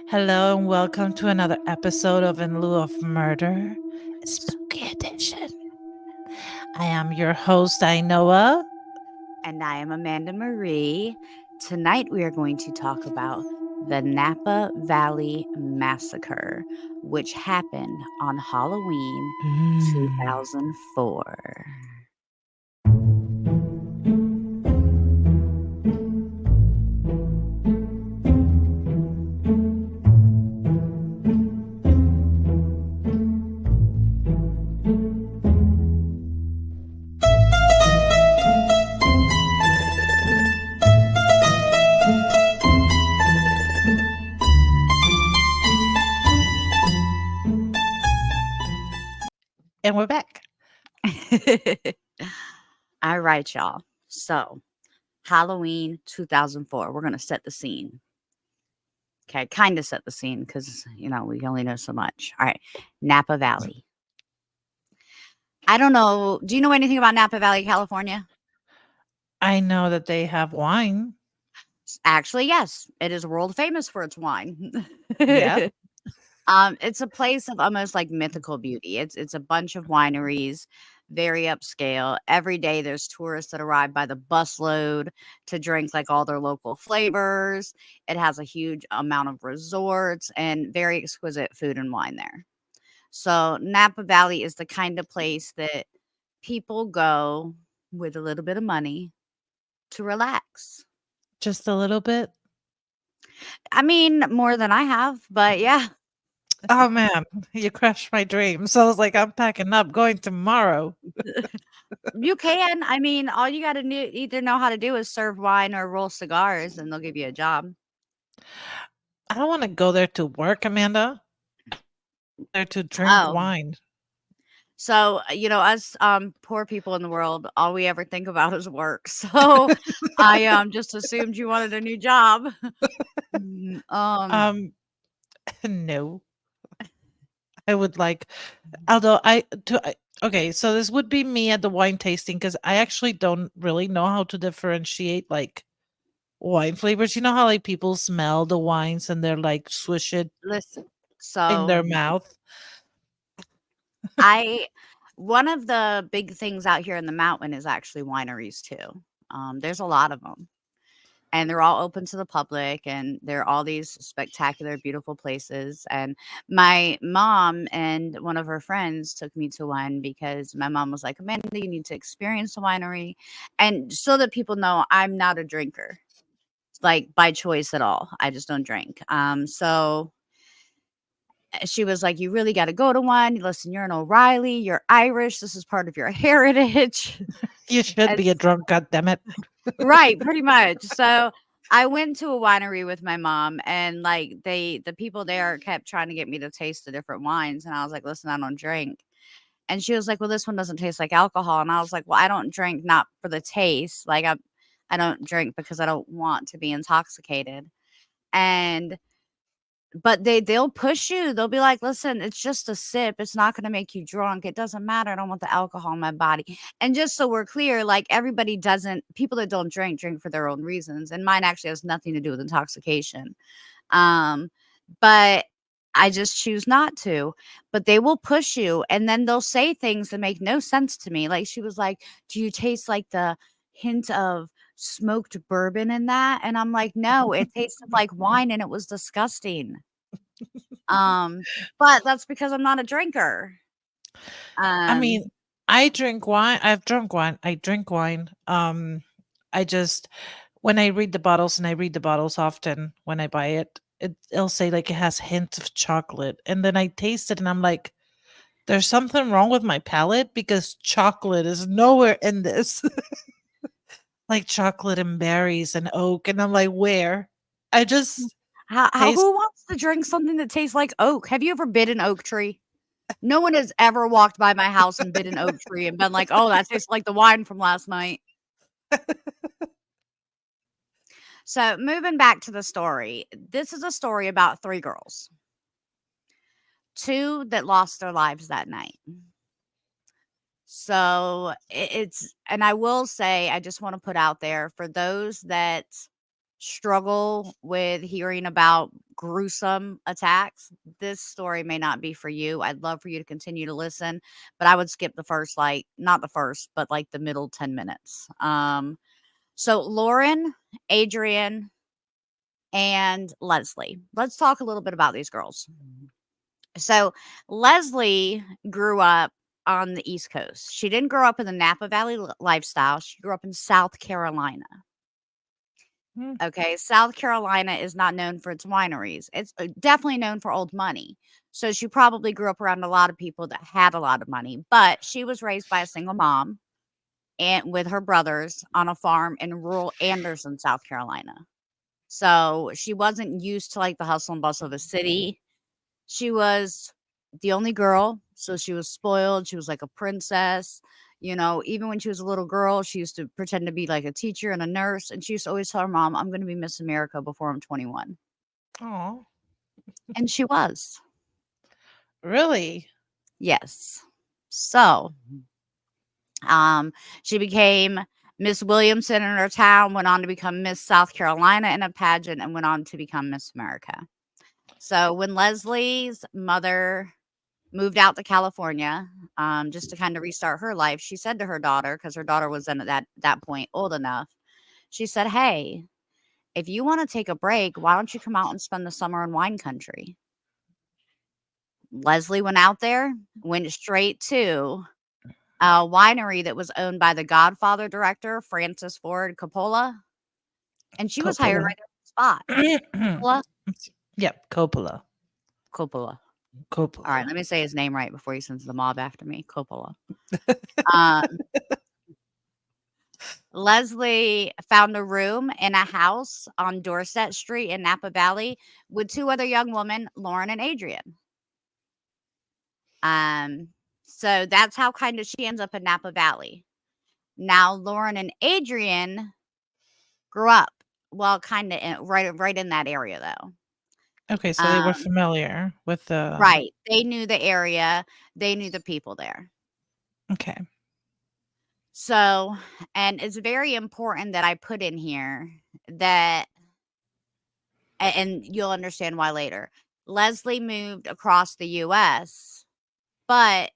Hello and welcome to another episode of In Lieu of Murder, Spooky Edition. I am your host, Ainoa. And I am Amanda Marie. Tonight we are going to talk about the Napa Valley Massacre, which happened on Halloween Mm. 2004. And we're back. All right, y'all. So, Halloween 2004. We're going to set the scene. Okay, kind of set the scene because, we only know so much. All right, Napa Valley. I don't know. Do you know anything about Napa Valley, California? I know that they have wine. Actually, yes, it is world famous for its wine. Yep. It's a place of almost like mythical beauty. It's a bunch of wineries, very upscale. Every day there's tourists that arrive by the busload to drink like all their local flavors. It has a huge amount of resorts and very exquisite food and wine there. So Napa Valley is the kind of place that people go with a little bit of money to relax. Just a little bit. I mean, more than I have, but yeah. Oh man, you crushed my dreams. So I was like, I'm packing up, going tomorrow. You can. I mean, all you gotta either know how to do is serve wine or roll cigars, and they'll give you a job. I don't want to go there to work, Amanda. There to drink Oh, wine. so us poor people in the world, all we ever think about is work. So I just assumed you wanted a new job. Mm, Um, no. I would like although okay, so this would be me at the wine tasting because I actually don't really know how to differentiate like wine flavors. You know how like people smell the wines and they're like swish it listen. in So their mouth? I one of the big things out here in the mountain is actually wineries too. There's a lot of them. And they're all open to the public, and they're all these spectacular, beautiful places. And my mom and one of her friends took me to one because my mom was like, Amanda, you need to experience the winery. And so that people know I'm not a drinker, like by choice at all. I just don't drink. So she was like, you really got to go to one. Listen, you're an O'Reilly, you're Irish. This is part of your heritage. You should And be a drunk, goddammit. right, pretty much. So I went to a winery with my mom, and like the people there kept trying to get me to taste the different wines, and I was like, "Listen, I don't drink." And she was like, "Well, this one doesn't taste like alcohol." And I was like, "Well, I don't drink not for the taste. Like I don't drink because I don't want to be intoxicated." And but they'll push you. They'll be like, "Listen, it's just a sip. It's not gonna make you drunk. It doesn't matter. I don't want the alcohol in my body." And just so we're clear, like everybody doesn't people that don't drink for their own reasons. And mine actually has nothing to do with intoxication. Um, but I just choose not to. But they will push you and then they'll say things that make no sense to me. Like she was like, "Do you taste like the hint of smoked bourbon in that?" And I'm like, "No, it tasted like wine and it was disgusting." Um, but that's because I'm not a drinker. I mean, Um, I drink wine. I've drunk wine. I drink wine. I just when I read the bottles, and I read the bottles often when I buy it, it'll say like it has hints of chocolate, and then I taste it, and I'm like, there's something wrong with my palate because chocolate is nowhere in this. Like chocolate and berries and oak, and I'm like, "Where?" I just how taste who wants to drink something that tastes like oak? Have you ever bit an oak tree? No one has ever walked by my house and bit an oak tree and been like, "Oh, that tastes like the wine from last night." So, moving back to the story, this is a story about 3 girls, 2 that lost their lives that night. So, it's and I will say, I just wanna put out there for those that struggle with hearing about gruesome attacks, this story may not be for you. I'd love for you to continue to listen, but I would skip the first, like, not the first, but like the middle 10 minutes. So Lauren, Adrian, and Leslie. Let's talk a little bit about these girls. So Leslie grew up on the East Coast. She didn't grow up in the Napa Valley lifestyle. She grew up in South Carolina. Mm. Okay, South Carolina is not known for its wineries. It's definitely known for old money. So she probably grew up around a lot of people that had a lot of money, but she was raised by a single mom and with her brothers on a farm in rural Anderson, South Carolina. So she wasn't used to like the hustle and bustle of a city. She was the only girl, so she was spoiled. She was like a princess. Even when she was a little girl, she used to pretend to be like a teacher and a nurse. And she used to always tell her mom, I'm going to be Miss America before I'm 21. Aw, And she was. really? Yes. So, um, she became Miss Williamson in her town, went on to become Miss South Carolina in a pageant, and went on to become Miss America. So, when Leslie's mother moved out to California, just to kind of restart her life, she said to her daughter, because her daughter was then at that point old enough, she said, "Hey, if you want to take a break, why don't you come out and spend the summer in wine country?" Leslie went out there, went straight to a winery that was owned by the Godfather director, Francis Ford Coppola, and she was hired Coppola. right there on the spot. Coppola? Yep, Coppola. Coppola. All right, Coppola. let me say his name right before he sends the mob after me. Coppola. Um, Leslie found a room in a house on Dorset Street in Napa Valley with two other young women, Lauren and Adrian. Um, so that's how kind of she ends up in Napa Valley. Now, Lauren and Adrian grew up, well, kind of right in that area though. Okay, so they were Um, familiar with the right. They knew the area, they knew the people there. okay. So, and it's very important that I put in here that and you'll understand why later. Leslie moved across the US, but,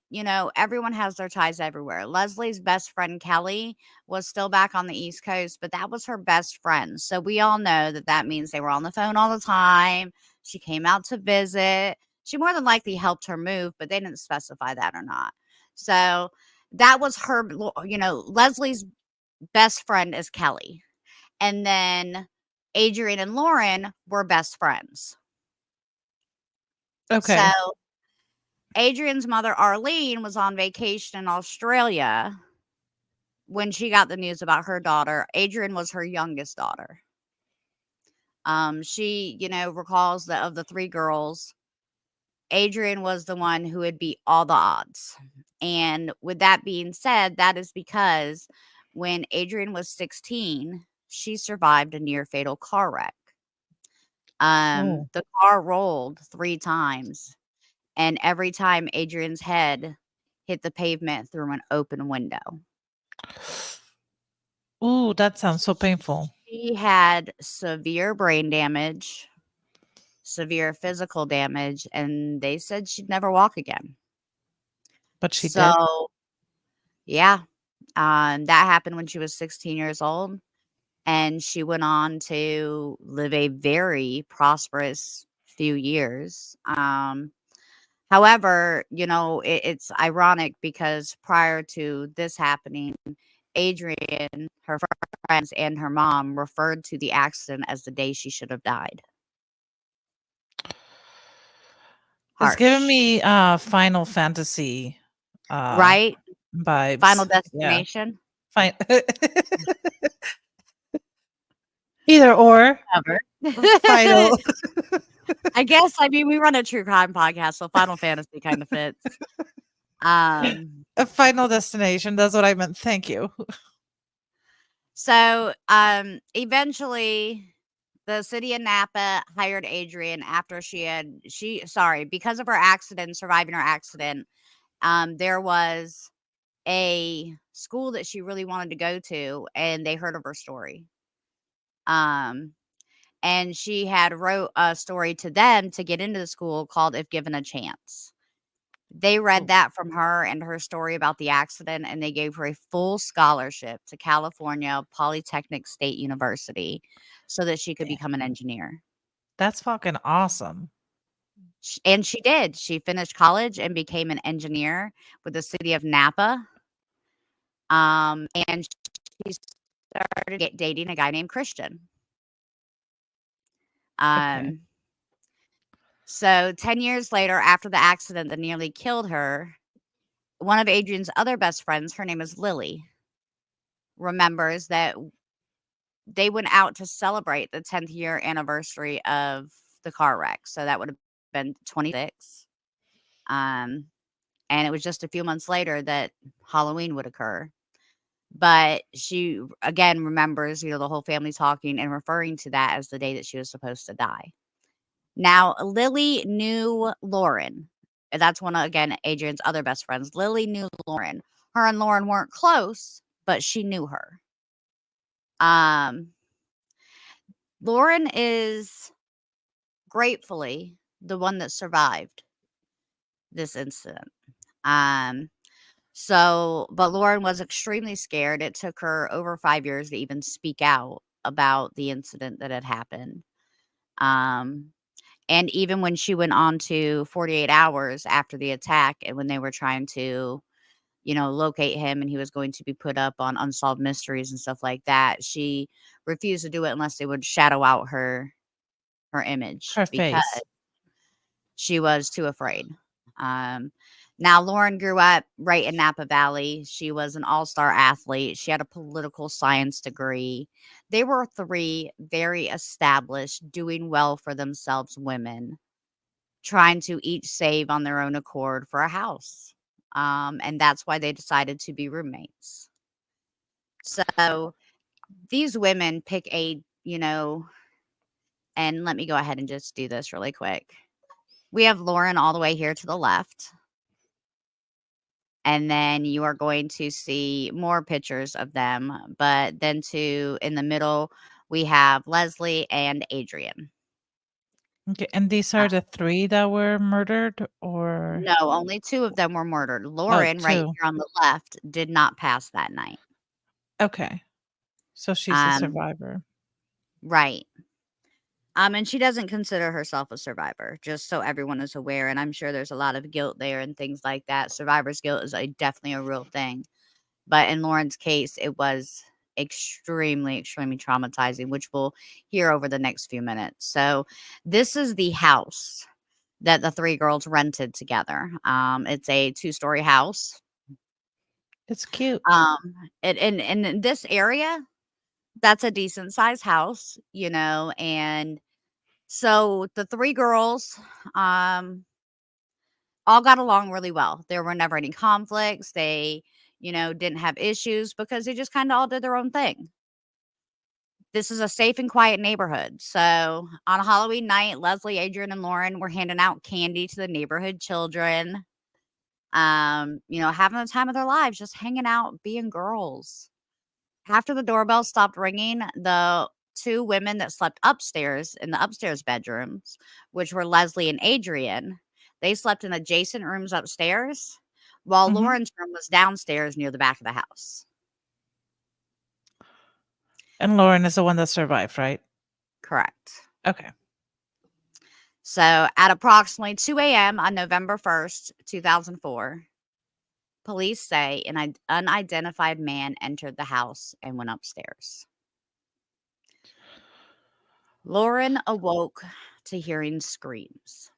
everyone has their ties everywhere. Leslie's best friend, Kelly, was still back on the East Coast, but that was her best friend. So we all know that that means they were on the phone all the time. She came out to visit. She more than likely helped her move, but they didn't specify that or not. So that was her, Leslie's best friend is Kelly. And then Adrian and Lauren were best friends. So Okay. Adrian's mother, Arlene, was on vacation in Australia when she got the news about her daughter. Adrian was her youngest daughter. She, recalls that of the three girls, Adrian was the one who would beat all the odds. And with that being said, that is because when Adrian was 16, she survived a near fatal car wreck. Oh. The car rolled 3 times, and every time Adrian's head hit the pavement through an open window. Ooh, that sounds so painful. She had severe brain damage, severe physical damage, and they said she'd never walk again. But she did? So, yeah, that happened when she was 16 years old, and she went on to live a very prosperous few years. However, it's ironic because prior to this happening, Adrian, her friends, and her mom referred to the accident as the day she should have died. It's giving Harsh, me, Final Fantasy, uh, right? Final vibes. Yeah. Destination. Fine. Either or. Cover. Final I guess, I mean, we run a true crime podcast, so Final Fantasy kind of fits. Um, a Final Destination, that's what I meant, thank you. so, eventually the city of Napa hired Adrian after because of her accident, surviving her accident. There was a school that she really wanted to go to, and they heard of her story. Um, and she had wrote a story to them to get into the school called If Given a Chance. They read Oh, that from her and her story about the accident, and they gave her a full scholarship to California Polytechnic State University so that she could damn. become an engineer. That's fucking awesome. And she did. She finished college and became an engineer with the city of Napa. And she started dating a guy named Christian. Okay. Um, so 10 years later, after the accident that nearly killed her, one of Adrian's other best friends, her name is Lily, remembers that they went out to celebrate the 10th year anniversary of the car wreck. So that would have been 26. Um, and it was just a few months later that Halloween would occur. But she again remembers, the whole family talking and referring to that as the day that she was supposed to die. Now, Lily knew Lauren. And that's one of, again, Adrian's other best friends. Lily knew Lauren. Her and Lauren weren't close, but she knew her. Um, Lauren is gratefully the one that survived this incident. Um, but Lauren was extremely scared. It took her over 5 years to even speak out about the incident that had happened. Um, and even when she went on to 48 hours after the attack, and when they were trying to, locate him and he was going to be put up on Unsolved Mysteries and stuff like that, she refused to do it unless they would shadow out her image Her because face. she was too afraid. Um, Now, Lauren grew up right in Napa Valley. She was an all-star athlete. She had a political science degree. They were three very established, doing well for themselves women, trying to each save on their own accord for a house. And that's why they decided to be roommates. So these women pick and let me go ahead and just do this really quick. We have Lauren all the way here to the left. And then you are going to see more pictures of them. But then in the middle, we have Leslie and Adrian. Okay, and these Uh, are the 3 that were murdered or no, only two of them were murdered. oh, Lauren, right 2. here on the left, did not pass that night. Okay. So she's a Um, survivor. right. And she doesn't consider herself a survivor, just so everyone is aware. And I'm sure there's a lot of guilt there and things like that. Survivor's guilt is definitely a real thing. But in Lauren's case, it was extremely, extremely traumatizing, which we'll hear over the next few minutes. So, this is the house that the three girls rented together. It's a two-story house. It's cute. In this area, that's a decent sized house, and so the three girls, um, all got along really well. There were never any conflicts. They, didn't have issues because they just kind of all did their own thing. This is a safe and quiet neighborhood. So on Halloween night, Leslie, Adrian, and Lauren were handing out candy to the neighborhood children, having the time of their lives, just hanging out, being girls. After the doorbell stopped ringing, the two women that slept upstairs in the upstairs bedrooms, which were Leslie and Adrian, they slept in adjacent rooms upstairs, while Mhm. Lauren's room was downstairs near the back of the house. And Lauren is the one that survived, right? Correct. Okay. So at approximately 2 a.m. on November 1st, 2004, police say an unidentified man entered the house and went upstairs. Lauren awoke to hearing screams.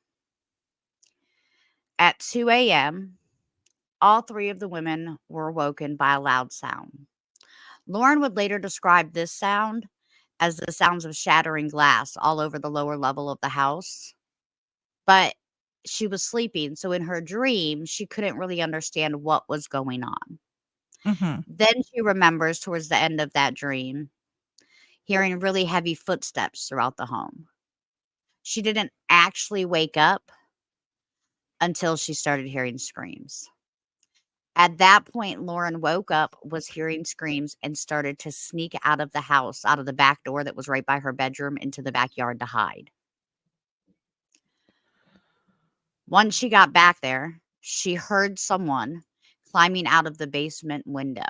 At 2 a.m., all three of the women were awoken by a loud sound. Lauren would later describe this sound as the sounds of shattering glass all over the lower level of the house. But she was sleeping, so in her dream, she couldn't really understand what was going on. Mhm. Then she remembers towards the end of that dream hearing really heavy footsteps throughout the home. She didn't actually wake up until she started hearing screams. At that point, Lauren woke up, was hearing screams, and started to sneak out of the house, out of the back door that was right by her bedroom into the backyard to hide. Once she got back there, she heard someone climbing out of the basement window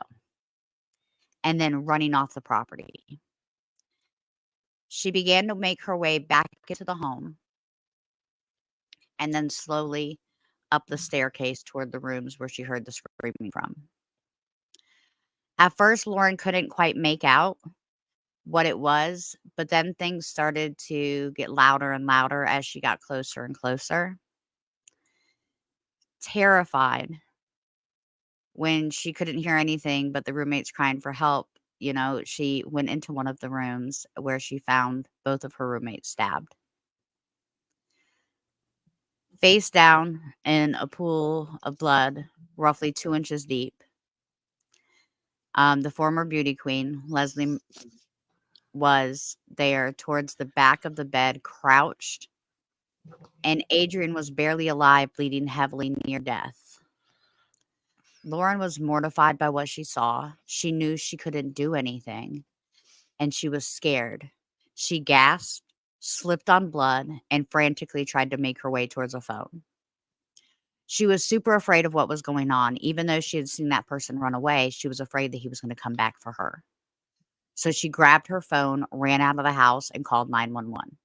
and then running off the property. She began to make her way back into the home and then slowly up the staircase toward the rooms where she heard the screaming from. At first, Lauren couldn't quite make out what it was, but then things started to get louder and louder as she got closer and closer. Terrified, when she couldn't hear anything but the roommates crying for help, she went into one of the rooms where she found both of her roommates stabbed, face down in a pool of blood, roughly 2 inches deep. The former beauty queen, Leslie, was there towards the back of the bed, crouched, and Adrian was barely alive, bleeding heavily near death. Lauren was mortified by what she saw. She knew she couldn't do anything, and she was scared. She gasped, slipped on blood, and frantically tried to make her way towards a phone. She was super afraid of what was going on. Even though she had seen that person run away, she was afraid that he was going to come back for her. So she grabbed her phone, ran out of the house, and called 911.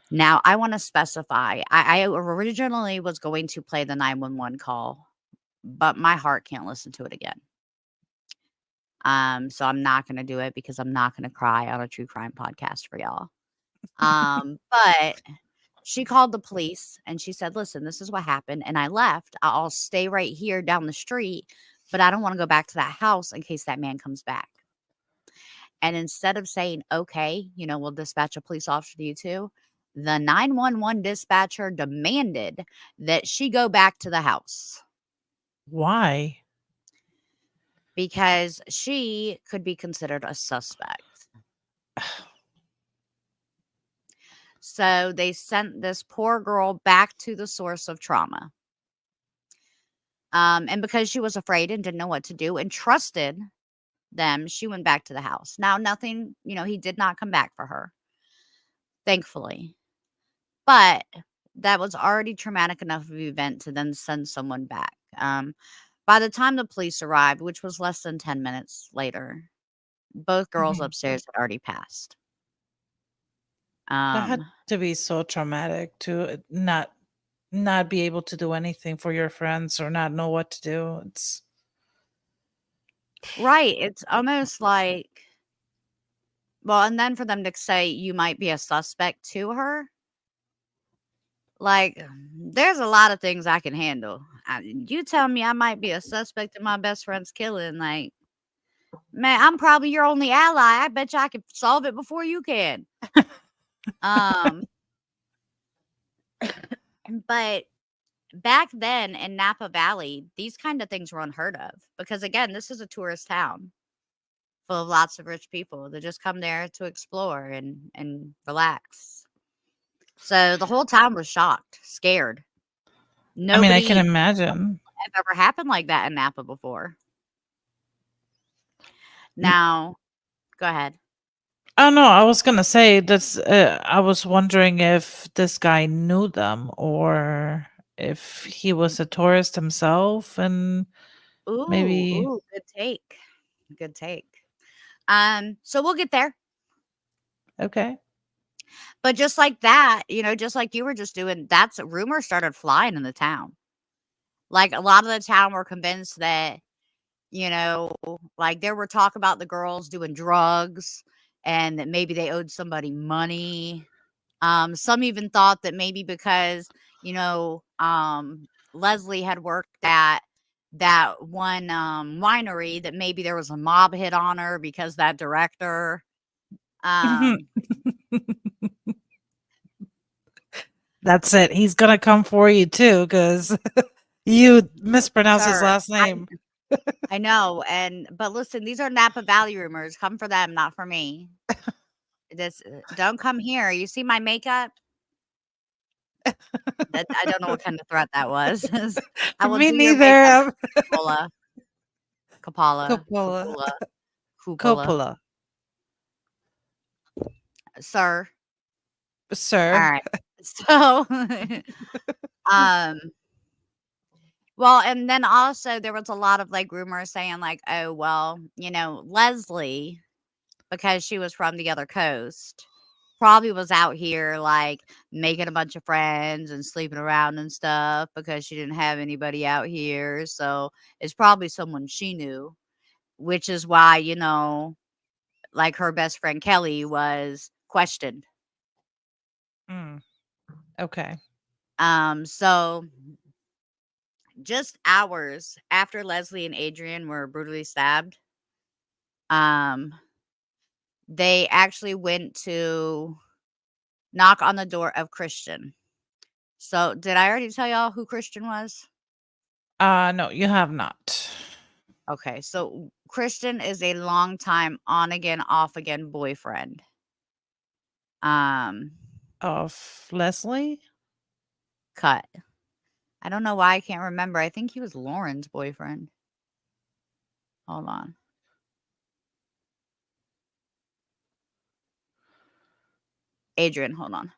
Now, I want to specify, I originally was going to play the 911 call, but my heart can't listen to it again. So I'm not going to do it because I'm not going to cry on a true crime podcast for y'all. But she called the police and she said, listen, this is what happened. And I left. I'll stay right here down the street, but I don't want to go back to that house in case that man comes back. And instead of saying, okay, we'll dispatch a police officer to you too, the 911 dispatcher demanded that she go back to the house Why? because she could be considered a suspect. So they sent this poor girl back to the source of trauma. And because she was afraid and didn't know what to do and trusted them, she went back to the house. Now, nothing, he did not come back for her, thankfully. But that was already traumatic enough of an event to then send someone back. By the time the police arrived, which was less than 10 minutes later, both girls Mhm. upstairs had already passed. That had Um, to be so traumatic to not be able to do anything for your friends or not know what to do. It's right. It's almost like, well, and then for them to say you might be a suspect to her, like, there's a lot of things I can handle. You tell me I might be a suspect in my best friend's killing, like, man, I'm probably your only ally. I bet you I could solve it before you can. Um, but back then in Napa Valley, these kind of things were unheard of because, again, this is a tourist town full of lots of rich people that just come there to explore and relax. So the whole town was shocked, scared. I mean, I can Nobody imagine. have ever happened like that in Napa before. N- Now, go ahead. Oh no, I was gonna say that's. I was wondering if this guy knew them or if he was a tourist himself, and maybe Ooh, good take. Good take. So we'll get there. okay. But just like that, just like you were just doing, that's rumors started flying in the town. Like a lot of the town were convinced that, you know, like there were talk about the girls doing drugs and that maybe they owed somebody money. Some even thought that maybe because, Leslie had worked at that one winery that maybe there was a mob hit on her because that director. Um, That's it. He's gonna come for you too, because you mispronounce his sir, last name. I know, but listen, these are Napa Valley rumors. Come for them, not for me. This don't come here. You see my makeup? That I don't know what kind of threat that was. I will Me do your neither. makeup, Coppola, Coppola, Coppola. Coppola, Cupola, Coppola, sir. sir. Alright. So, um, well, and then also there was a lot of, like, rumors saying, like, "Oh, well, Leslie, because she was from the other coast, probably was out here, like, making a bunch of friends and sleeping around and stuff because she didn't have anybody out here, so it's probably someone she knew," which is why, like, her best friend Kelly was questioned. Mm, okay. So just hours after Leslie and Adrian were brutally stabbed, um, they actually went to knock on the door of Christian. So, did I already tell y'all who Christian was? No, you have not. Okay, so Christian is a longtime on again, off again boyfriend. Um, Of Leslie? cut. I don't know why I can't remember. I think he was Lauren's boyfriend. Hold on. Adrian, hold on.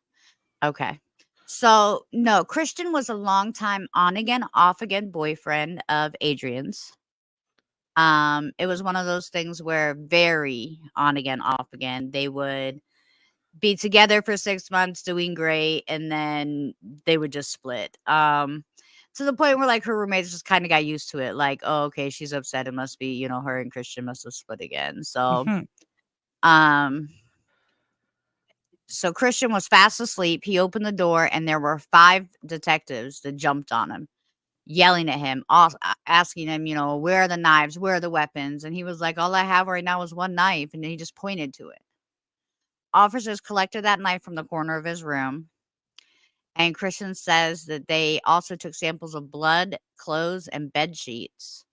Okay. So, no, Christian was a longtime on again, off again boyfriend of Adrian's. It was one of those things where very on again, off again. They would be together for 6 months doing great, and then they would just split. To the point where, like, her roommates just kinda got used to it, like, "Oh, okay, she's upset, it must be, her and Christian must have split again." Mhm. Um so Christian was fast asleep, he opened the door, and there were 5 detectives that jumped on him, yelling at him, asking him, "Where are the knives? Where are the weapons?" And he was like, "All I have right now is 1 knife," and then he just pointed to it. Officers collected that knife from the corner of his room. And Christian says that they also took samples of blood, clothes, and bed sheets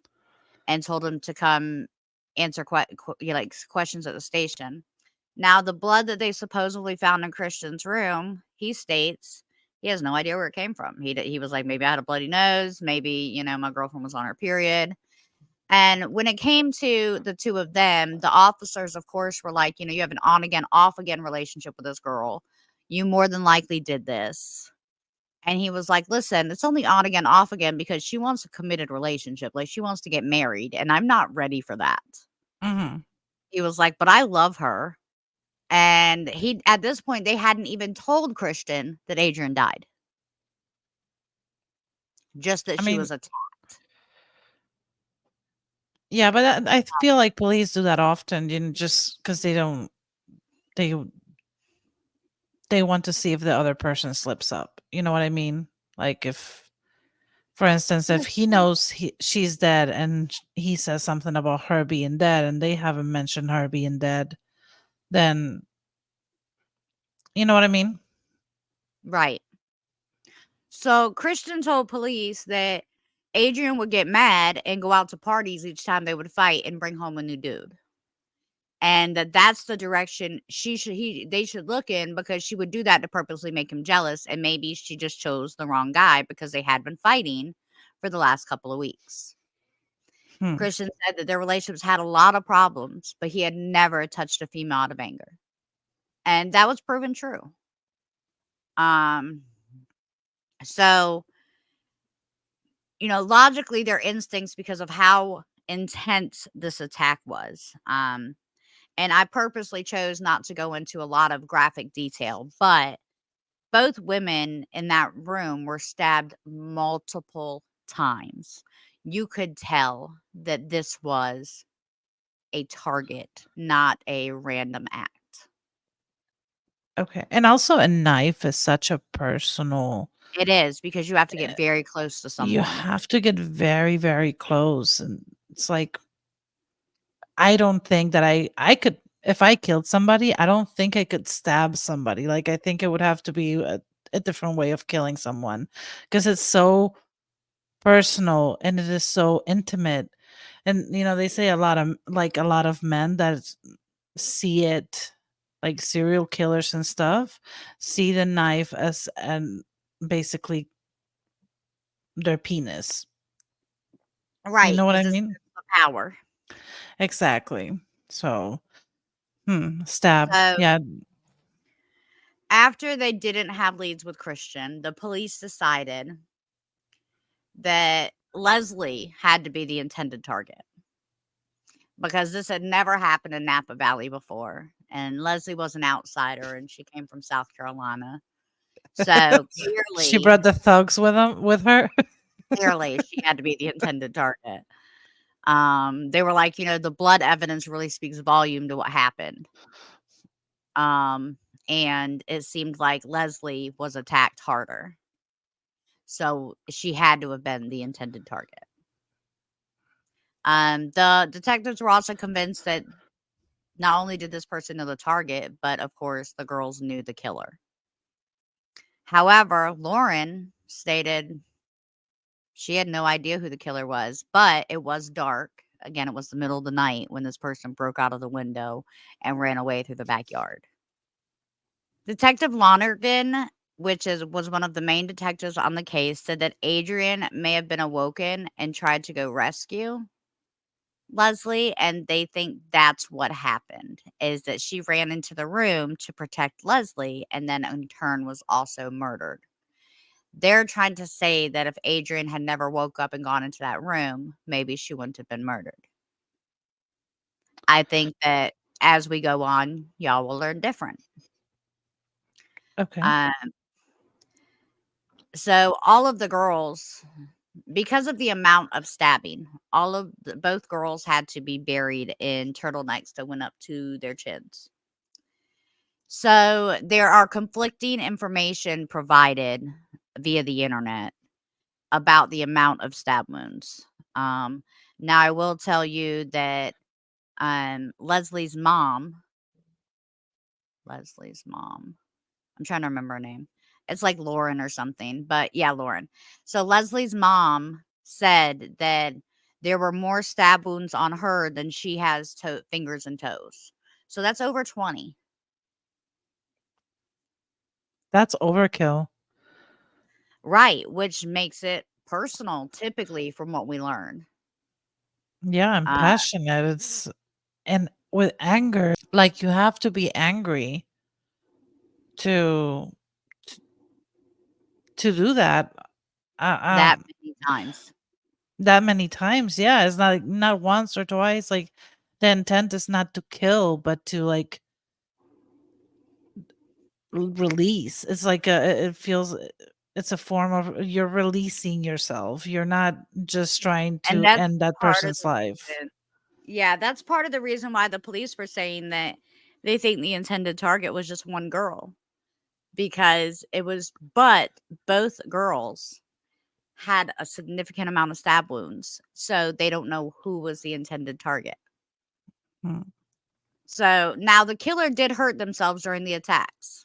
and told him to come answer questions at the station. Now, the blood that they supposedly found in Christian's room, he states he has no idea where it came from. He was like, maybe I had a bloody nose, maybe my girlfriend was on her period. And when it came to the two of them, the officers, of course, were like, you have an on again, off again relationship with this girl. You more than likely did this. And he was like, "Listen, it's only on again, off again because she wants a committed relationship. Like, she wants to get married, and I'm not ready for that." Mhm. He was like, "But I love her." And he at this point, they hadn't even told Christian that Adrian died, just that I she mean, was attacked. yeah, but I feel like police do that often, just because they they want to see if the other person slips up. You know what I mean? Like if, for instance, if he knows she's dead and he says something about her being dead and they haven't mentioned her being dead, then you know what I mean? Right. So Christian told police that Adrian would get mad and go out to parties each time they would fight and bring home a new dude. And that's the direction they should look in because she would do that to purposely make him jealous, and maybe she just chose the wrong guy because they had been fighting for the last couple of weeks. Hmm. Christian said that their relationships had a lot of problems, but he had never touched a female out of anger, and that was proven true. Um, so, logically, their instincts, because of how intense this attack was. And I purposely chose not to go into a lot of graphic detail, but both women in that room were stabbed multiple times. You could tell that this was a target, not a random act. Okay. And also a knife is such a personal, It is because you have to eh, get very close to you someone. have to get very, very close. And it's like I don't think that I could if I killed somebody, I don't think I could stab somebody. Like I think it would have to be a different way of killing someone because it's so personal and it is so intimate. And they say a lot of men that see it like serial killers and stuff see the knife as an basically their penis. You Right, know what because I it's mean? the power. Exactly. So, stabbed. So Yeah. after they didn't have leads with Christian, the police decided that Leslie had to be the intended target because this had never happened in Napa Valley before. And Leslie was an outsider and she came from South Carolina. So She brought the thugs with her. clearly she had to be the intended target. They were like, the blood evidence really speaks volume to what happened. Um, and it seemed like Leslie was attacked harder. So she had to have been the intended target. The detectives were also convinced that not only did this person know the target, but of course the girls knew the killer. However, Lauren stated she had no idea who the killer was, but it was dark. Again, it was the middle of the night when this person broke out of the window and ran away through the backyard. Detective Lonergan, was one of the main detectives on the case, said that Adrian may have been awoken and tried to go rescue Leslie, and they think that's what happened, is that she ran into the room to protect Leslie and then in turn was also murdered. They're trying to say that if Adrian had never woke up and gone into that room, maybe she wouldn't have been murdered. I think that as we go on, y'all will learn different. Okay. Um, so all of the girls, because of the amount of stabbing, both girls had to be buried in turtlenecks that went up to their chins. So there are conflicting information provided via the internet about the amount of stab wounds. Um, Now I will tell you that Leslie's mom, Leslie's mom, I'm trying to remember her name. It's like Lauren or something, but yeah, Lauren. So Leslie's mom said that there were more stab wounds on her than she has fingers and toes. So that's over 20. That's overkill. Right, which makes it personal typically from what we learn. Yeah, I'm Uh, passionate. It's and with anger, like you have to be angry to do that. that many times. That many times. Yeah, it's not like not once or twice. Like the intent is not to kill, but to like release. It's like it feels it's a form of you're releasing yourself. You're not just trying And to that's end that part of person's the life. reason. Yeah, that's part of the reason why the police were saying that they think the intended target was just one girl because but both girls had a significant amount of stab wounds. So they don't know who was the intended target. Hmm. So now the killer did hurt themselves during the attacks.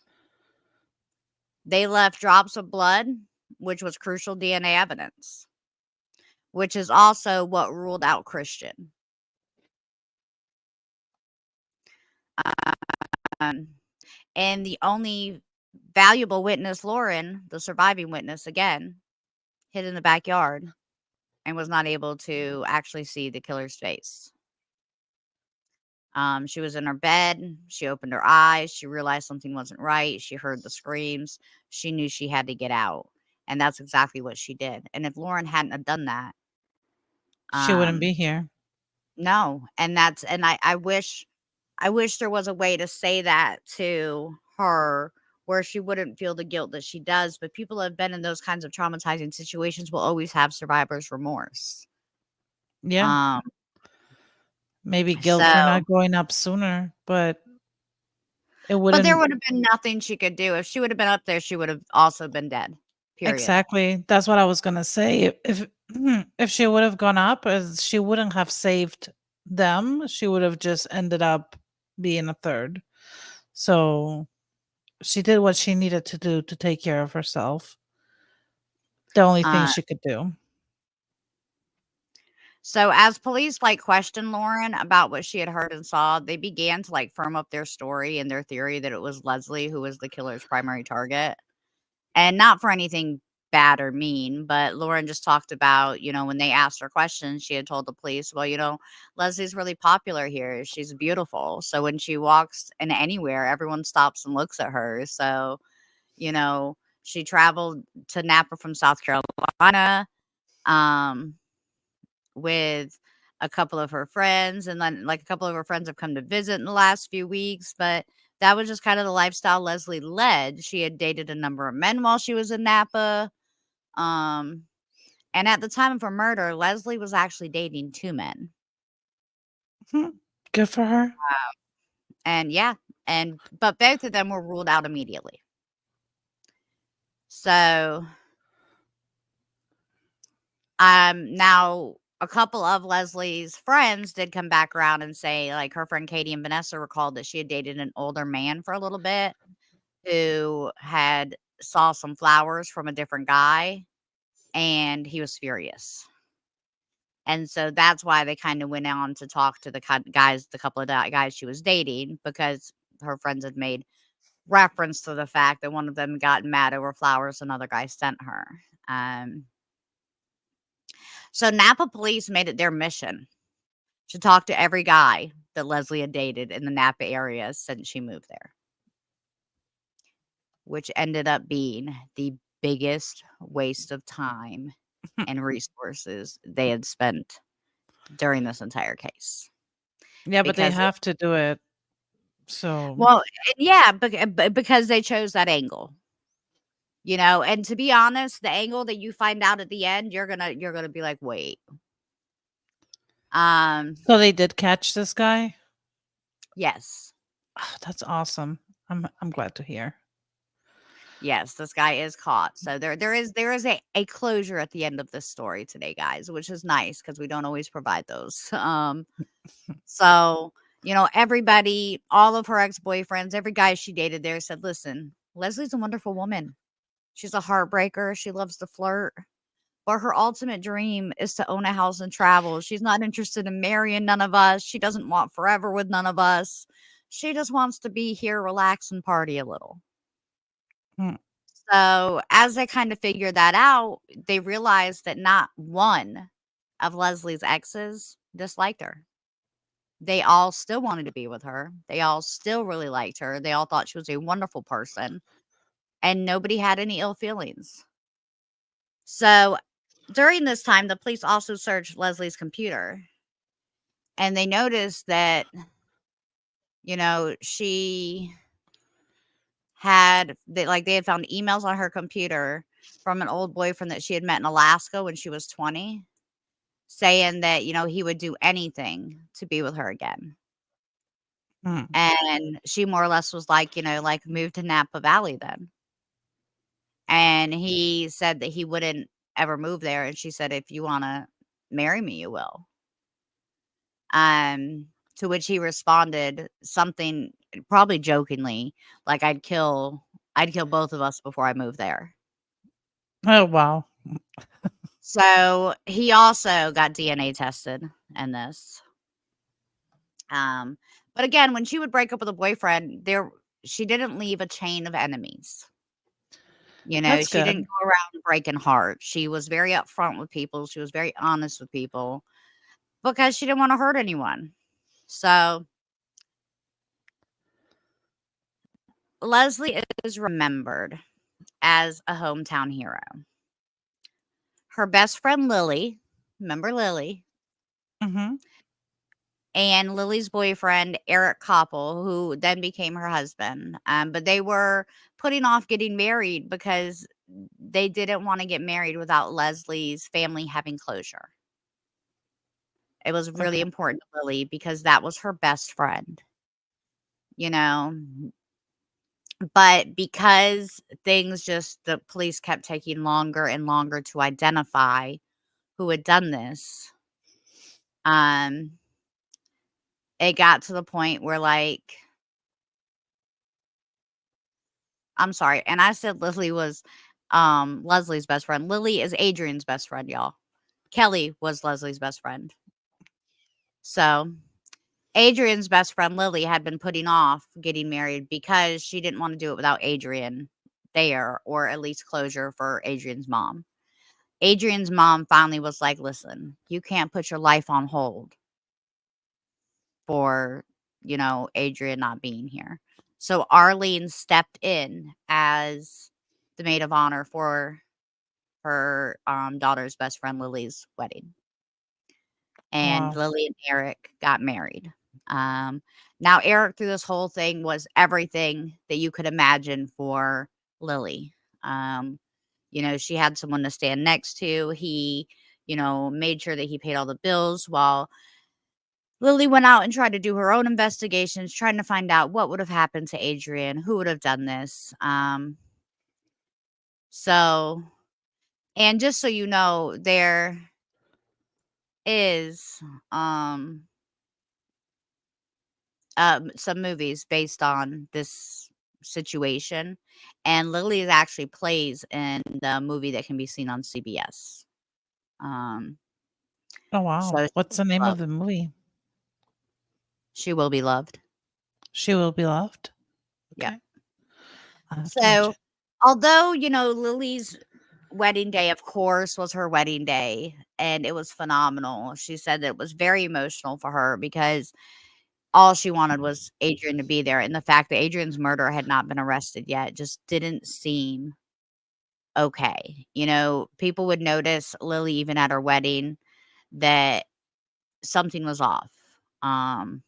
They left drops of blood, which was crucial DNA evidence, which is also what ruled out Christian. Um, and the only valuable witness, Lauren, the surviving witness, again, hid in the backyard and was not able to actually see the killer's face. She was in her bed. She opened her eyes. She realized something wasn't right. She heard the screams. She knew she had to get out. And that's exactly what she did. And if Lauren hadn't have done that, She wouldn't be um, here. no. And I wish there was a way to say that to her where she wouldn't feel the guilt that she does. But people who have been in those kinds of traumatizing situations will always have survivor's remorse. Yeah. Um, Maybe guilt for so not growing up sooner, but it But there wouldn't. would have been nothing she could do. If she would have been up there, she would have also been dead, period. Exactly. That's what I was gonna say. If if she would have gone up, she wouldn't have saved them. She would have just ended up being a third. So she did what she needed to do to take care of herself. The only thing Uh, she could do. so as police, questioned Lauren about what she had heard and saw, they began to, firm up their story and their theory that it was Leslie who was the killer's primary target. And not for anything bad or mean, but Lauren just talked about, when they asked her questions, she had told the police, well, Leslie's really popular here. She's beautiful. So when she walks in anywhere, everyone stops and looks at her. So, you know, she traveled to Napa from South Carolina um, with a couple of her friends. And then, like, a couple of her friends have come to visit in the last few weeks. But that was just kind of the lifestyle Leslie led. She had dated a number of men while she was in Napa. Um, and at the time of her murder, Leslie was actually dating 2 men. Mhm. Good for her. And yeah, but both of them were ruled out immediately. So, now a couple of Leslie's friends did come back around and say, like, her friend Katie and Vanessa recalled that she had dated an older man for a little bit who had saw some flowers from a different guy, and he was furious. And so that's why they kinda went on to talk to the couple of guys she was dating, because her friends had made reference to the fact that one of them got mad over flowers another guy sent her. Um, so Napa police made it their mission to talk to every guy that Leslie had dated in the Napa area since she moved there, which ended up being the biggest waste of time and resources they had spent during this entire case. Yeah, but they Because have to do it. So, Well, yeah, because they chose that angle, and to be honest, the angle that you find out at the end, you're gonna be like, "Wait." Um, so they did catch this guy? yes. Oh, that's awesome. I'm glad to hear. Yes, this guy is caught. So there is a closure at the end of this story today, guys, which is nice because we don't always provide those. So, everybody, all of her ex-boyfriends, every guy she dated there said, "Listen, Leslie's a wonderful woman. She's a heartbreaker. She loves to flirt. But her ultimate dream is to own a house and travel. She's not interested in marrying none of us. She doesn't want forever with none of us. She just wants to be here, relax, and party a little." Mm. So, as they kind of figured that out, they realized that not one of Leslie's exes disliked her. They all still wanted to be with her. They all still really liked her. They all thought she was a wonderful person, and nobody had any ill feelings. So, during this time, the police also searched Leslie's computer, and they noticed that, she they had found emails on her computer from an old boyfriend that she had met in Alaska when she was 20, saying that, he would do anything to be with her again. Mm. And she more or less was like, like, "Move to Napa Valley then." And he said that he wouldn't ever move there, and she said, "If you wanna marry me, you will." Um, to which he responded something probably jokingly, like, "I'd kill both of us before I move there." Oh, wow. So, he also got DNA tested in this. Um, but again, when she would break up with a boyfriend, she didn't leave a chain of enemies. That's She good. didn't go around breaking hearts. She was very upfront with people. She was very honest with people because she didn't want to hurt anyone. So, Leslie is remembered as a hometown hero. Her best friend Lily, remember Lily, Mhm. and Lily's boyfriend Eric Koppel, who then became her husband. But they were putting off getting married because they didn't want to get married without Leslie's family having closure. It was really Okay. important to Lily because that was her best friend, you know. But because the police kept taking longer and longer to identify who had done this, um, it got to the point where, like, I'm sorry, and I said Lily was, Leslie's best friend. Lily is Adrian's best friend, y'all. Kelly was Leslie's best friend. So, Adrian's best friend, Lily, had been putting off getting married because she didn't wanna do it without Adrian there, or at least closure for Adrian's mom. Adrian's mom finally was like, "Listen, you can't put your life on hold for, Adrian not being here." So Arlene stepped in as the maid of honor for her daughter's best friend Lily's wedding. And Wow. Lily and Eric got married. Um, Now, Eric, through this whole thing, was everything that you could imagine for Lily. Um, she had someone to stand next to. He, made sure that he paid all the bills while Lily went out and tried to do her own investigations, trying to find out what would have happened to Adrian, who would have done this. So, and just so you know, there is um some movies based on this situation, and Lily actually plays in the movie that can be seen on CBS. Um, Oh, wow. so What's the name of love the movie? she will be loved. She Will Be Loved? Yep. Okay. I'll have to watch So, it. although Lily's wedding day, of course, was her wedding day, and it was phenomenal. She said that it was very emotional for her because all she wanted was Adrian to be there, and the fact that Adrian's murderer had not been arrested yet just didn't seem okay. People would notice Lily even at her wedding that something was off. Um,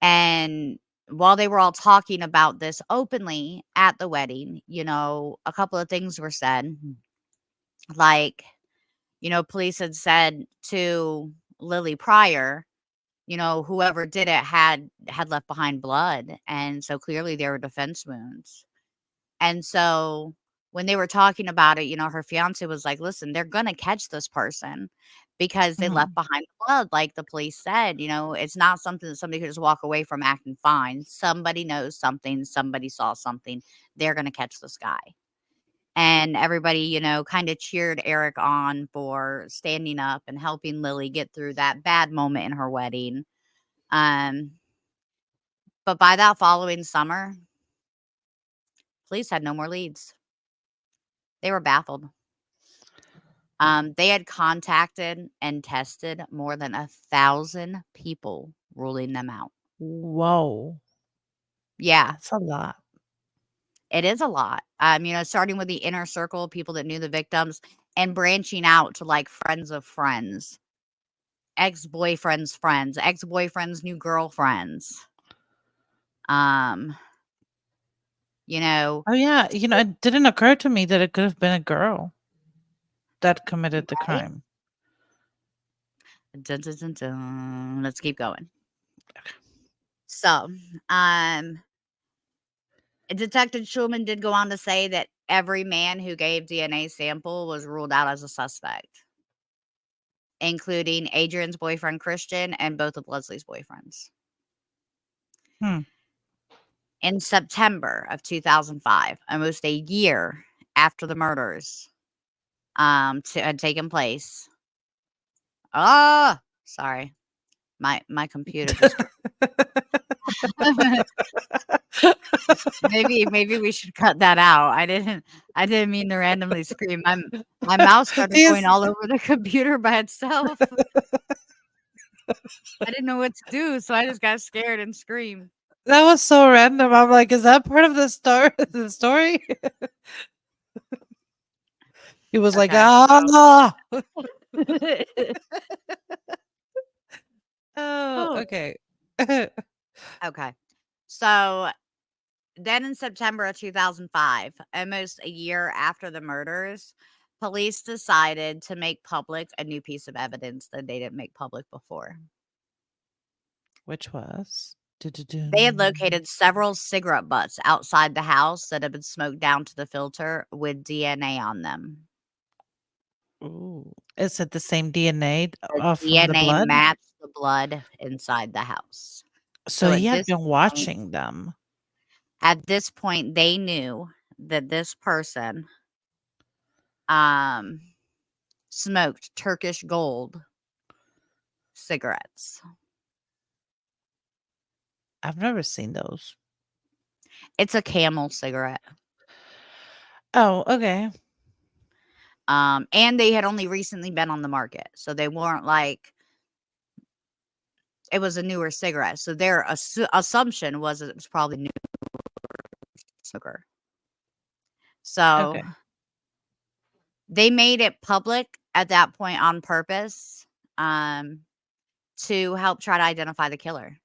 and while they were all talking about this openly at the wedding, a couple of things were said. Like, police had said to Lily prior, whoever did it had left behind blood, and so clearly there were defense wounds. And so when they were talking about it, her fiance was like, "Listen, they're gonna catch this person because they left Mhm. behind blood, like the police said. It's not something that somebody could just walk away from acting fine. Somebody knows something, somebody saw something. They're gonna catch this guy." And everybody, kind of cheered Eric on for standing up and helping Lily get through that bad moment in her wedding. Um, but by that following summer, police had no more leads. They were baffled. They had contacted and tested more than 1,000 people, ruling them out. Whoa. Yeah, That's a lot. it is a lot. Starting with the inner circle of people that knew the victims and branching out to like friends of friends, ex-boyfriend's friends, ex-boyfriend's new girlfriends. Um, you know, Oh, yeah. It didn't occur to me that it could have been a girl that committed the right? crime. Dun, dun, dun, dun. Let's keep going. So, um, Detective Schulman did go on to say that every man who gave DNA sample was ruled out as a suspect, including Adrian's boyfriend Christian and both of Leslie's boyfriends. Hmm. In September of 2005, almost a year after the murders had taken place. Sorry, my computer just. Maybe we should cut that out. I didn't mean to randomly scream. My mouse started going Yes, all over the computer by itself. I didn't know what to do, so I just got scared and screamed. that was so random. I'm like, is that part of the story? The story? He was like, Okay. ah. Oh, Oh. okay. Okay. So then in September of 2005, almost a year after the murders, police decided to make public a new piece of evidence that they didn't make public before. Which was? They had Dun-dun-dun. located several cigarette butts outside the house that had been smoked down to the filter with DNA on them. Ooh. Is it the same DNA The from the DNA blood? matched the blood inside the house. So So he had been watching them. at this point, they knew that this person um, smoked Turkish Gold cigarettes. I've never seen those. It's a Camel cigarette. Oh, okay. And they had only recently been on the market, so they weren't like it was a newer cigarette. So their assumption was it was probably new smoker. So Okay. they made it public at that point on purpose, um, to help try to identify the killer.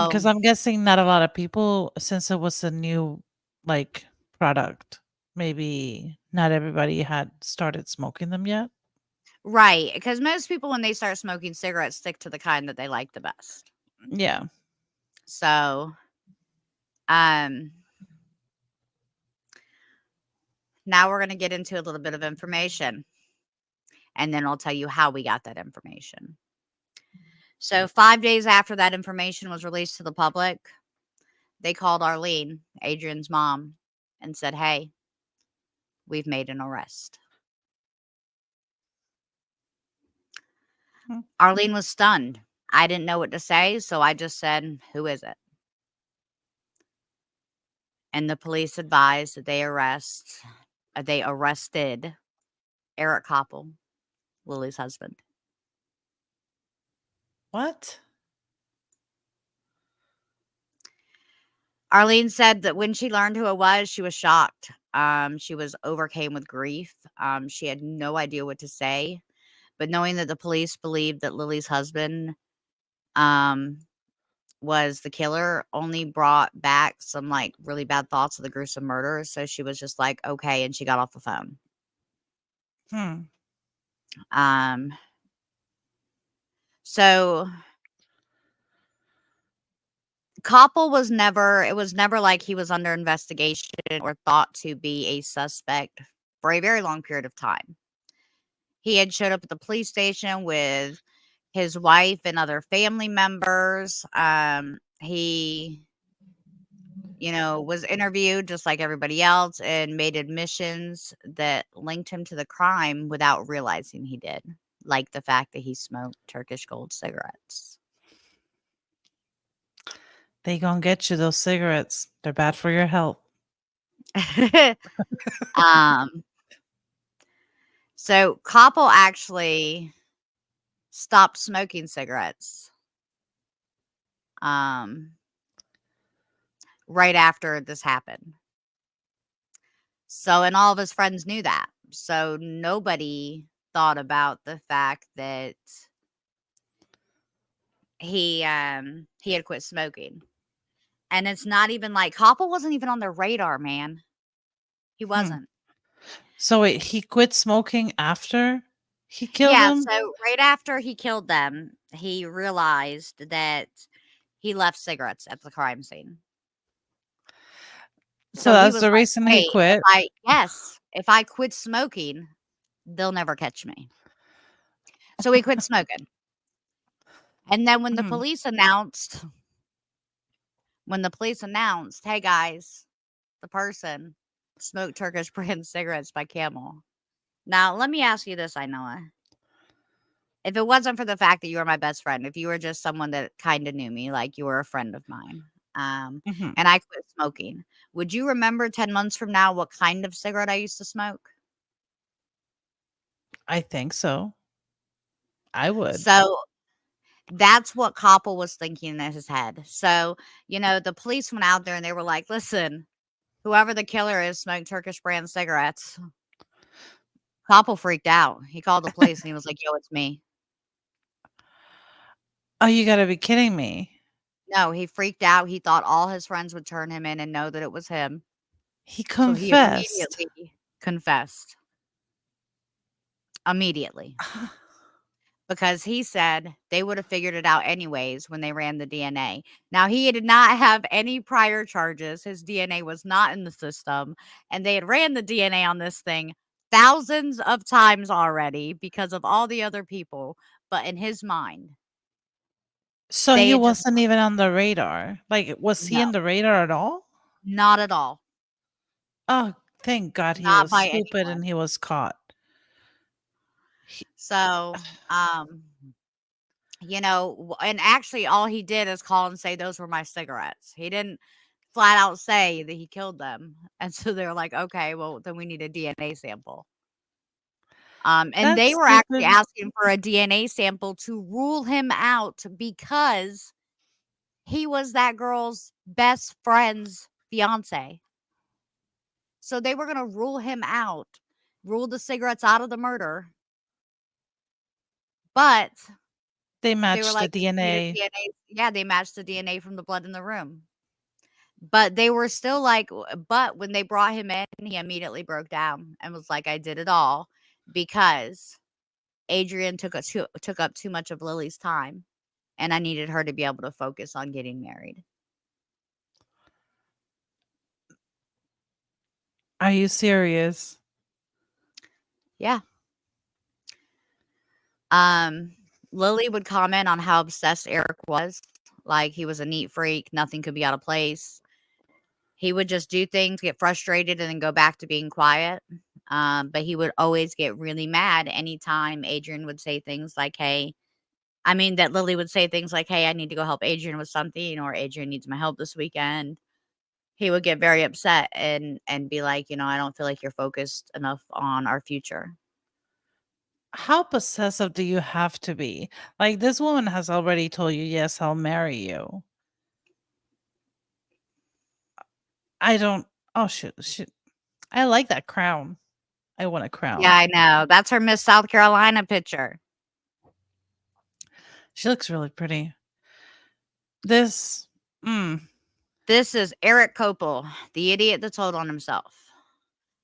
Because So I'm guessing not a lot of people, since it was a new, like, product, maybe not everybody had started smoking them yet? right, because most people when they start smoking cigarettes stick to the kind that they like the best. Yeah. So, um, now we're gonna get into a little bit of information, and then I'll tell you how we got that information. So 5 days after that information was released to the public, they called Arlene, Adrian's mom, and said, "Hey, we've made an arrest." Mm. Arlene was stunned. I didn't know what to say, so I just said, "Who is it?" And the police advised that they arrested Eric Koppel, Lily's husband. What? Arlene said that when she learned who it was, she was shocked. She was overcame with grief. She had no idea what to say, but knowing that the police believed that Lily's husband um, was the killer only brought back some like really bad thoughts of the gruesome murder. So she was just like, okay, and she got off the phone. Hmm. Um, so Koppel was never it was never like he was under investigation or thought to be a suspect for a very long period of time. He had showed up at the police station with his wife and other family members. He, was interviewed just like everybody else and made admissions that linked him to the crime without realizing he did, like the fact that he smoked Turkish Gold cigarettes. They gonna get you those cigarettes. They're bad for your health. um, so Koppel actually stopped smoking cigarettes um, right after this happened. So, and all of his friends knew that. So nobody thought about the fact that he had quit smoking. And it's not even like Koppel wasn't even on their radar, man. He Hmm. wasn't. So wait, he quit smoking after he killed Yeah, him? so right after he killed them, he realized that he left cigarettes at the crime scene. So So he that's was the like, reason he "Hey, quit? if I quit smoking, they'll never catch me." So he quit smoking. And then Hmm. when the police announced, "Hey guys, the person smoked Turkish brand cigarettes by Camel." Now, let me ask you this, Inoa. If it wasn't for the fact that you were my best friend, if you were just someone that kind of knew me, like you were a friend of mine, Mhm. and I quit smoking, would you remember 10 months from now what kind of cigarette I used to smoke? I think so. I would. So that's what Koppel was thinking in his head. So, the police went out there and they were like, listen, whoever the killer is smoked Turkish brand cigarettes. Koppel freaked out. He called the police and he was like, yo, it's me. Oh, you gotta be kidding me. No, he freaked out. He thought all his friends would turn him in and know that it was him. He So he confessed. immediately confessed. Immediately. Because he said they would have figured it out anyways when they ran the DNA. Now, he did not have any prior charges. His DNA was not in the system, and they had ran the DNA on this thing thousands of times already because of all the other people. But in his mind, So they he had just wasn't even on the radar. Like, was he no, in the radar at all? not at all. Oh, thank God he Not was by stupid anyone. and he was caught. He So, and actually all he did is call and say those were my cigarettes. He didn't flat out say that he killed them. And so they're like, okay, well, then we need a DNA sample. And That's they were actually stupid. asking for a DNA sample to rule him out because he was that girl's best friend's fiance. So they were going to rule him out, rule the cigarettes out of the murder, but They they were matched the like, "We need a DNA. DNA." Yeah, they matched the DNA from the blood in the room. But they were still like but when they brought him in, he immediately broke down and was like, "I did it all because Adrian took up too much of Lily's time, and I needed her to be able to focus on getting married." Are you serious? Yeah. Um, Lily would comment on how obsessed Eric was, like he was a neat freak, nothing could be out of place. He would just do things, get frustrated, and then go back to being quiet. But he would always get really mad anytime Adrian would say things like, "Hey," I mean, that Lily would say things like, "Hey, I need to go help Adrian with something," or "Adrian needs my help this weekend." He would get very upset and be like, "I don't feel like you're focused enough on our future." How possessive do you have to be? Like, this woman has already told you, "Yes, I'll marry you." I don't oh, shoot. I like that crown. I want a Yeah, crown. I know. That's her Miss South Carolina picture. She looks really pretty. This mm, This is Eric Kopel, the idiot that told on himself,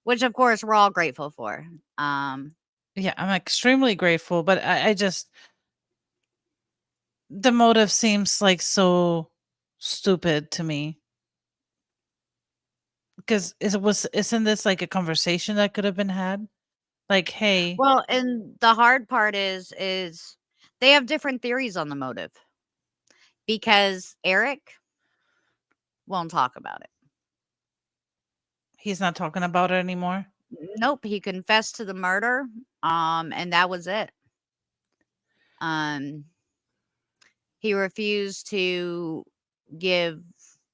which of course we're all grateful for. Um, yeah, I'm extremely grateful, but I just the motive seems, like, so stupid to me. Because isn't this, like, a conversation that could have been had? Like, "Hey." well, and the hard part is they have different theories on the motive because Eric won't talk about it. He's not talking about it anymore? Nope, he confessed to the murder, and that was it. Um, he refused to give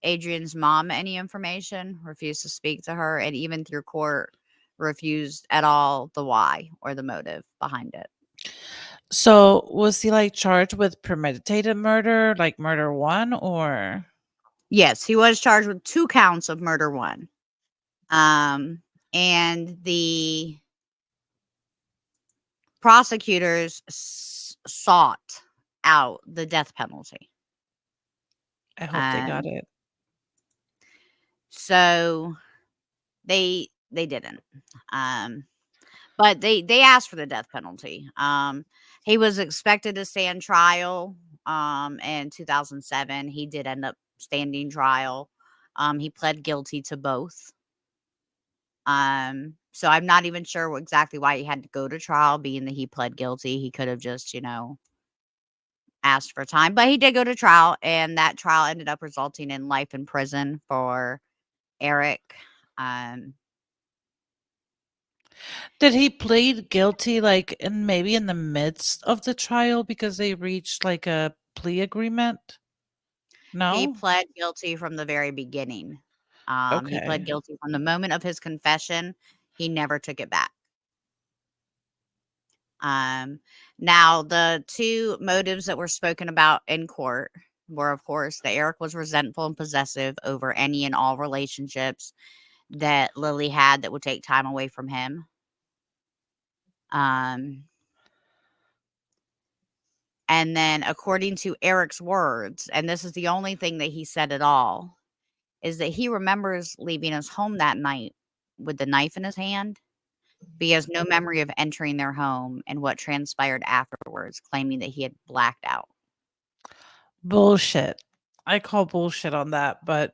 Adrian's mom any information, refused to speak to her, and even through court, refused at all the why or the motive behind it. So, was he, like, charged with premeditated murder, like murder 1, or Yes, he was charged with 2 counts of murder 1. Um, and the prosecutors sought out the death penalty. I hope they got Um, it. so they didn't. Um, but they asked for the death penalty. He was expected to stand trial in 2007. He did end up standing trial. He pled guilty to both. So I'm not even sure exactly why he had to go to trial, being that he pled guilty. He could have just, asked for time, but he did go to trial, and that trial ended up resulting in life in prison for Eric. Um, Did he plead guilty, like, maybe in the midst of the trial because they reached, like, a plea agreement? he No? pled guilty from the very beginning. He pled Okay. guilty from the moment of his confession. He never took it back. Um, Now the 2 motives that were spoken about in court were, of course, that Eric was resentful and possessive over any and all relationships that Lily had that would take time away from him. Um, and then according to Eric's words, and this is the only thing that he said at all, is that he remembers leaving his home that night with the knife in his hand. But he has no memory of entering their home and what transpired afterwards, claiming that he had blacked out. Bullshit. I call bullshit on that, but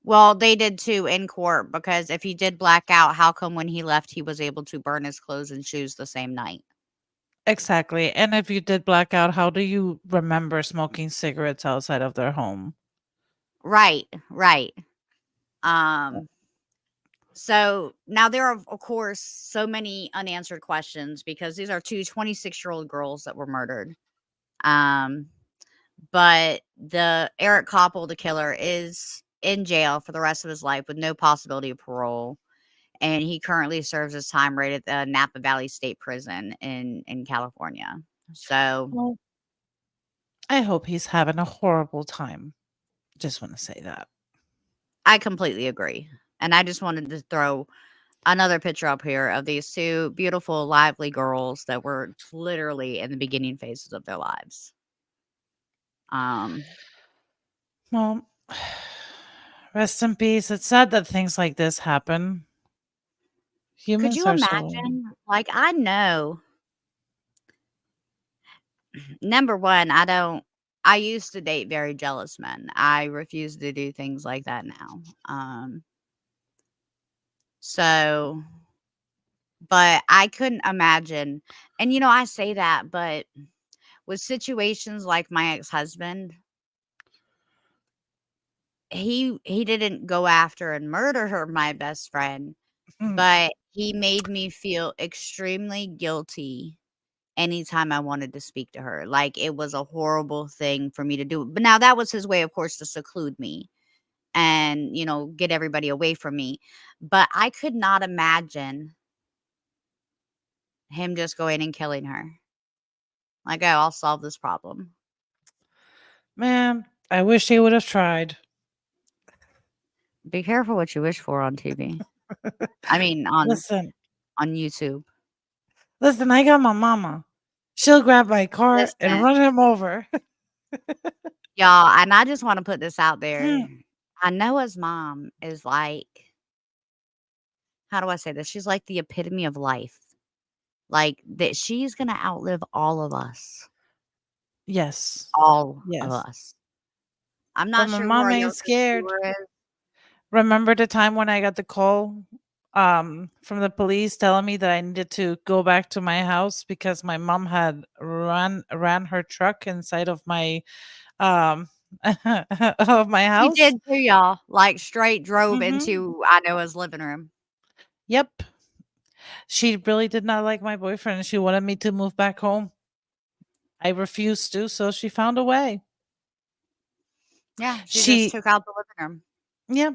Well, they did too in court because if he did black out, how come when he left he was able to burn his clothes and shoes the same night? exactly, and if you did black out, how do you remember smoking cigarettes outside of their home? Right, right. Um, so now there are, of course, so many unanswered questions because these are 2 26-year-old girls that were murdered. Um, but the Eric Koppel, the killer, is in jail for the rest of his life with no possibility of parole. And he currently serves his time right at the Napa Valley State Prison in California. So Well, I hope he's having a horrible time. Just want to say that. I completely agree. And I just wanted to throw another picture up here of these two beautiful, lively girls that were literally in the beginning phases of their lives. Um, Well, rest in peace. It's sad that things like this happen. could Humans you are so. imagine? Like, I know, number one, I used to date very jealous men. I refuse to do things like that now. So, but I couldn't imagine. And, I say that, but with situations like my ex-husband, he didn't go after and murder her, my best friend, Mm, but he made me feel extremely guilty anytime I wanted to speak to her. Like, it was a horrible thing for me to do. But now that was his way, of course, to seclude me and, get everybody away from me. But I could not imagine him just going and killing her. Like, "Oh, I'll solve this problem." man, I wish he would have tried. Be careful what you wish for on TV. I mean, Listen, on YouTube. listen, I got my mama. She'll grab my car and Listen, run him over. y'all, and I just wanna put this out there. Hmm, I know his mom is like, how do I say this? She's like the epitome of life. Like, that she's gonna outlive all of us. yes. All of Yes. us. I'm But not my sure who mom our ain't youngest scared. viewer is. Remember the time when I got the call from the police telling me that I needed to go back to my house because my mom had ran her truck inside of my um of my She house? did too, y'all, like, straight drove Mhm. into I know his living room. Yep. She really did not like my boyfriend. She wanted me to move back home. I refused to, so she found a way. Yeah, she just She took out the living room. yeah.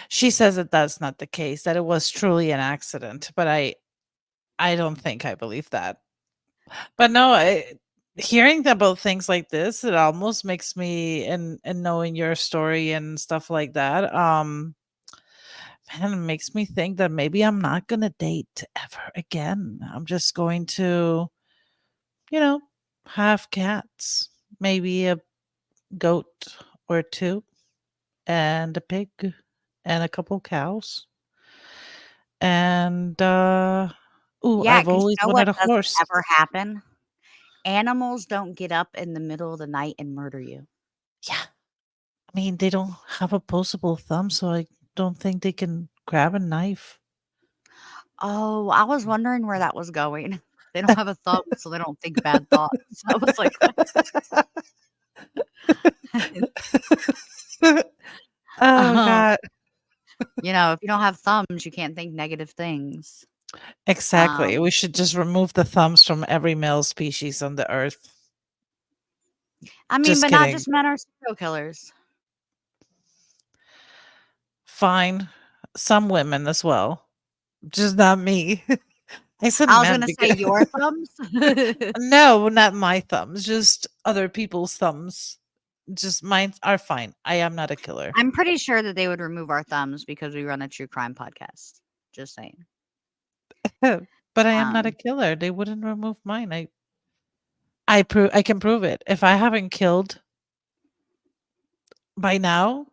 She says that that's not the case, that it was truly an accident, but I don't think I believe that. But no, hearing about things like this, it almost makes me and knowing your story and stuff like that, man, it makes me think that maybe I'm not gonna date ever again. I'm just going to, you know, have cats, maybe a goat or two, and a pig, and a couple cows, and ooh, Yeah, I've 'cause always you know wanted what a doesn't horse. ever happen? Animals don't get up in the middle of the night and murder you. Yeah. I mean, they don't have opposable thumbs, so I don't think they can grab a knife. Oh, I was wondering where that was going. They don't have a thumb, so they don't think bad thoughts. I was like, "What?" Oh Um, god. if you don't have thumbs, you can't think negative things. Exactly. Um, We should just remove the thumbs from every male species on the earth. I mean, Just but not kidding. just men are serial killers. Fine. Some women as well. Just not me. I said I was men gonna say because your thumbs. no, not my thumbs, just other people's thumbs. Just mine are fine. I am not a killer. I'm pretty sure that they would remove our thumbs because we run a true crime podcast. Just saying. But I am not a Um, killer. They wouldn't remove mine. I can prove it. If I haven't killed by now,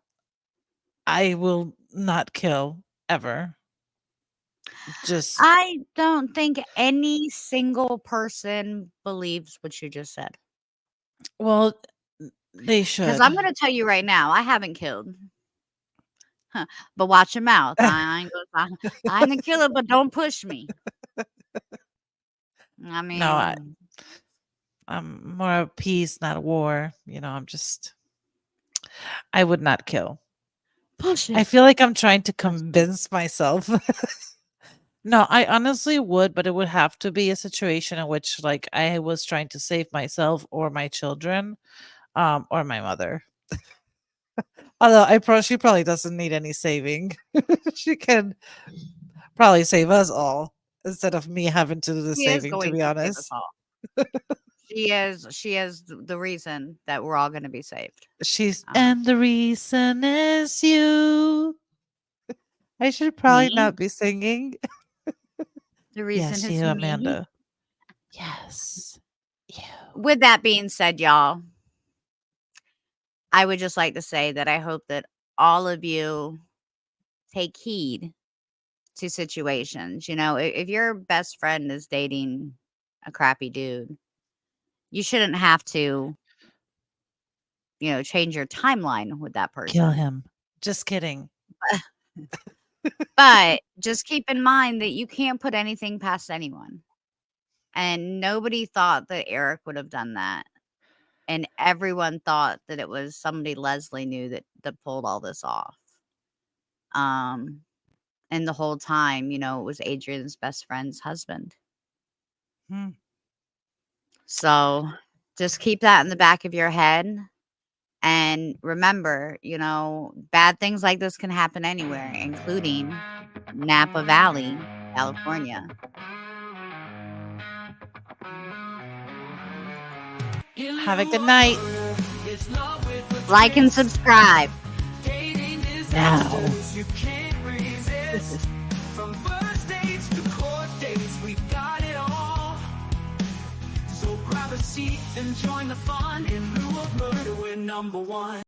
I will not kill ever. Just I don't think any single person believes what you just said. well, they Because should. I'm gonna tell you right now, I haven't killed. Huh, but watch your mouth. I ain't a killer, but don't push me. I No, mean, I'm more of peace, not a war. I would not kill. push I it. feel like I'm trying to Push it. convince myself. No, I honestly would, but it would have to be a situation in which like I was trying to save myself or my children, or my mother. Although she probably doesn't need any saving. She can probably save us all instead of me having to do the She is saving, to going be to save us honest. all. She is the reason that we're all gonna be saved. She's Uh, and the reason is you. I should probably Me? not be singing. The reason Yes, is you, me. Amanda. Yes. You. With that being said, y'all, I would just like to say that I hope that all of you take heed to situations. If your best friend is dating a crappy dude, you shouldn't have to, change your timeline with that Kill person. him. Just kidding. But just keep in mind that you can't put anything past anyone. And nobody thought that Eric would have done that. And everyone thought that it was somebody Leslie knew that pulled all this off. Um, and the whole time, it was Adrian's best friend's husband. Hmm. So just keep that in the back of your head. And remember, bad things like this can happen anywhere, including Napa Valley, California. Have a good night. Like and subscribe. Now. From first dates to court dates, we've got it all. So grab a seat and join the fun. In lieu of murder, we're number one.